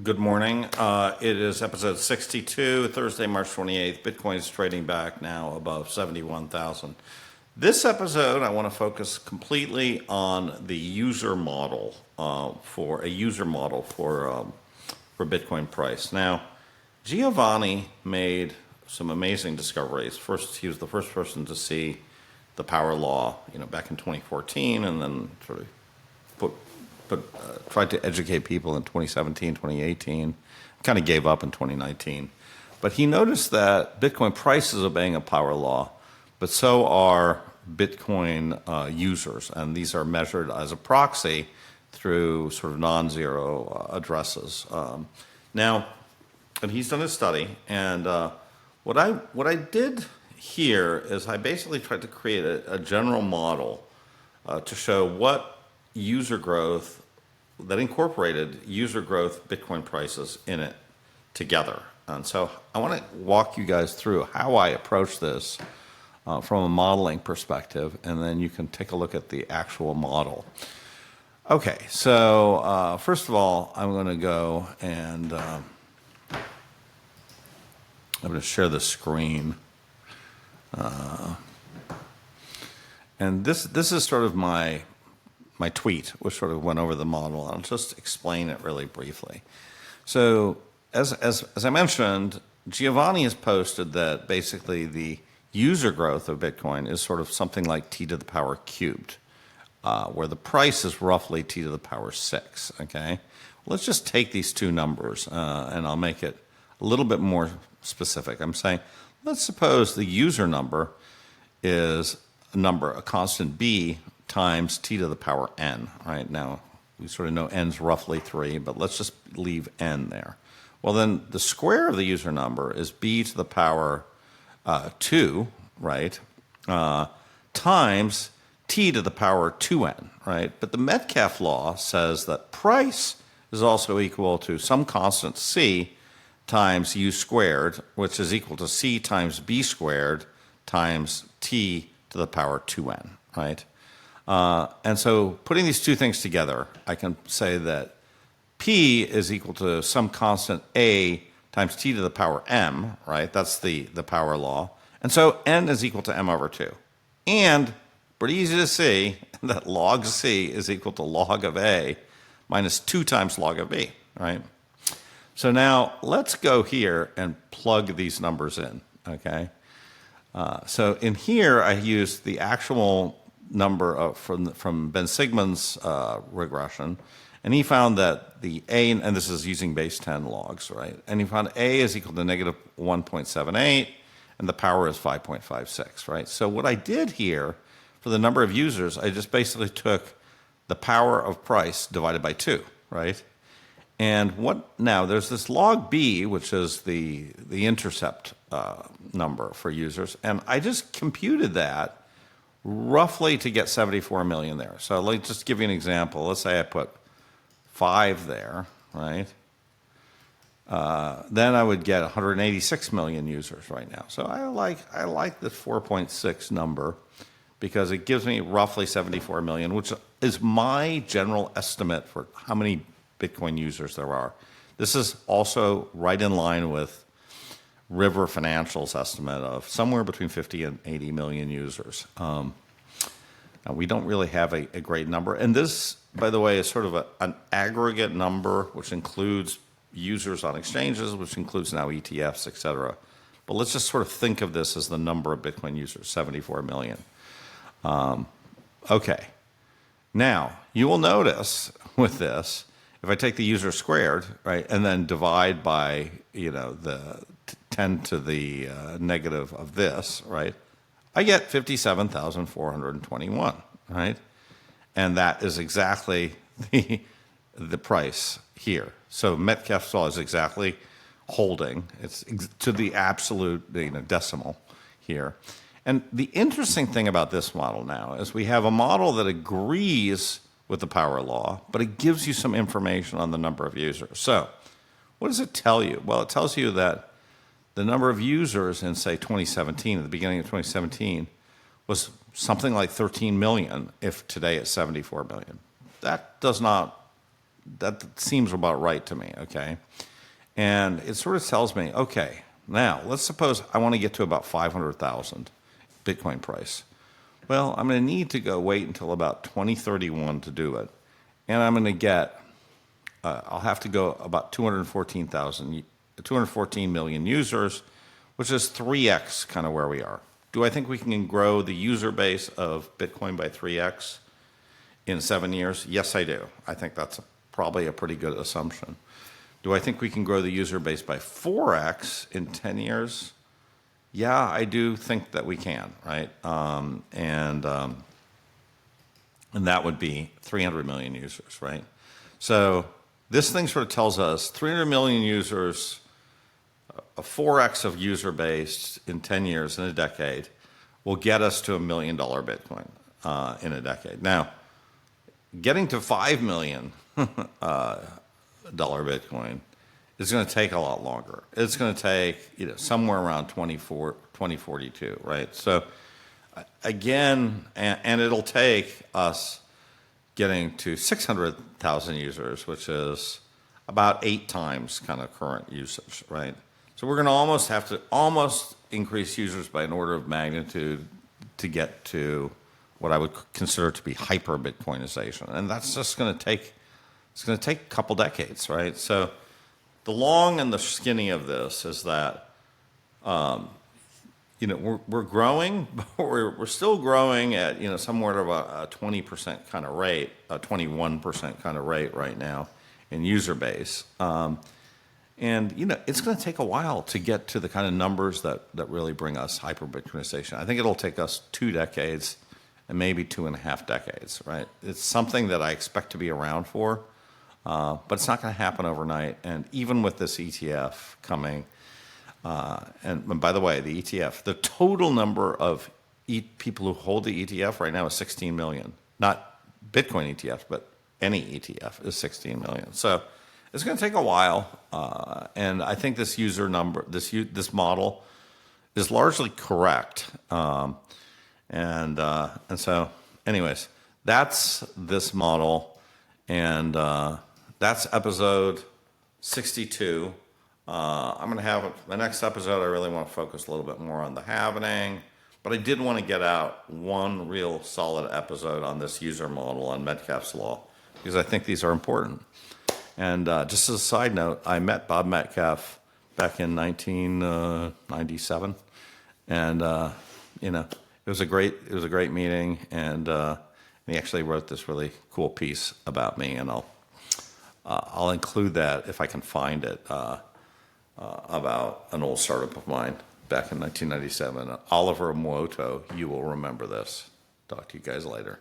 Good morning. It is episode 62, Thursday, March 28th. Bitcoin is trading back now above 71,000. This episode, I want to focus completely on the user model for Bitcoin price. Now, Giovanni made some amazing discoveries. First, he was the first person to see the power law, back in 2014, and then sort of tried to educate people in 2017, 2018, kind of gave up in 2019. But he noticed that Bitcoin price is obeying a power law, but so are Bitcoin users. And these are measured as a proxy through sort of non-zero addresses. And he's done a study. And what I did here is I basically tried to create a general model to show what user growth that incorporated user growth Bitcoin prices in it together. And so I want to walk you guys through how I approach this from a modeling perspective, and then you can take a look at the actual model. Okay, so first of all, I'm going to go and I'm going to share the screen. And this is sort of my tweet, which sort of went over the model. I'll just explain it really briefly. So as I mentioned, Giovanni has posted that basically the user growth of Bitcoin is sort of something like t to the power cubed, where the price is roughly t to the power 6, okay? Let's just take these two numbers, and I'll make it a little bit more specific. I'm saying, let's suppose the user number is a constant b, times t to the power n, right? Now, we sort of know n's roughly 3, but let's just leave n there. Well, then the square of the user number is b to the power 2, right, times t to the power 2n, right? But the Metcalfe law says that price is also equal to some constant c times u squared, which is equal to c times b squared times t to the power 2n, right? And so putting these two things together, I can say that P is equal to some constant A times T to the power M, right? That's the power law. And so N is equal to M over 2. And pretty easy to see that log C is equal to log of A minus 2 times log of B, right? So now let's go here and plug these numbers in, okay? So in here, I used the actual number from Ben Sigmund's regression, and he found that the A, and this is using base 10 logs, right? And he found A is equal to negative 1.78, and the power is 5.56, right? So what I did here for the number of users, I just basically took the power of price divided by 2, right? And now there's this log B, which is the intercept number for users, and I just computed that roughly to get 74 million there. So let me just give you an example. Let's say I put 5 there, right? Then I would get 186 million users right now. So I like the 4.6 number because it gives me roughly 74 million, which is my general estimate for how many Bitcoin users there are. This is also right in line with River Financial's estimate of somewhere between 50 and 80 million users. Now we don't really have a great number. And this, by the way, is sort of an aggregate number, which includes users on exchanges, which includes now ETFs, et cetera. But let's just sort of think of this as the number of Bitcoin users, 74 million. Okay. Now, you will notice with this, if I take the user squared, right, and then divide by, the 10 to the negative of this, right, I get 57,421, right? And that is exactly the price here. So Metcalfe's law is exactly holding. It's to the absolute decimal here. And the interesting thing about this model now is we have a model that agrees with the power law, but it gives you some information on the number of users. So what does it tell you? Well, it tells you that the number of users in, say, 2017, at the beginning of 2017, was something like 13 million, if today it's 74 million. That does not that seems about right to me, okay? And it sort of tells me, okay, now let's suppose I want to get to about 500,000 Bitcoin price. Well, I'm going to need to go wait until about 2031 to do it. And I'm going to get, I'll have to go about 214 million users, which is 3x kind of where we are. Do I think we can grow the user base of Bitcoin by 3x in 7 years? Yes, I do. I think that's probably a pretty good assumption. Do I think we can grow the user base by 4x in 10 years? Yeah, I do think that we can, right? And that would be 300 million users, right? So this thing sort of tells us 300 million users, a 4x of user base in 10 years, in a decade, will get us to $1 million Bitcoin in a decade. Now, getting to $5 million Bitcoin is going to take a lot longer. It's going to take somewhere around 2042, right? So again, and it'll take us getting to 600,000 users, which is about 8 times kind of current usage, right? So we're going to almost have to increase users by an order of magnitude to get to what I would consider to be hyper Bitcoinization, and that's just going to take a couple decades, right? So the long and the skinny of this is that we're growing, but we're still growing at somewhat of a 20% kind of rate, a 21% kind of rate right now in user base. And it's going to take a while to get to the kind of numbers that really bring us hyper Bitcoinization. I think it'll take us 2 decades and maybe 2.5 decades, right? It's something that I expect to be around for, but it's not going to happen overnight. And even with this ETF coming, and by the way, the ETF, the total number of people who hold the ETF right now is 16 million. Not Bitcoin ETF, but any ETF is 16 million. So it's going to take a while, and I think this user number, this model, is largely correct. And so, anyways, that's this model, and that's episode 62. I'm going to have the next episode. I really want to focus a little bit more on the halvening, but I did want to get out one real solid episode on this user model on Metcalfe's law, because I think these are important. And just as a side note, I met Bob Metcalfe back in 1997, and it was a great meeting, and he actually wrote this really cool piece about me, and I'll include that if I can find it, about an old startup of mine back in 1997. Oliver Muoto, you will remember this. Talk to you guys later.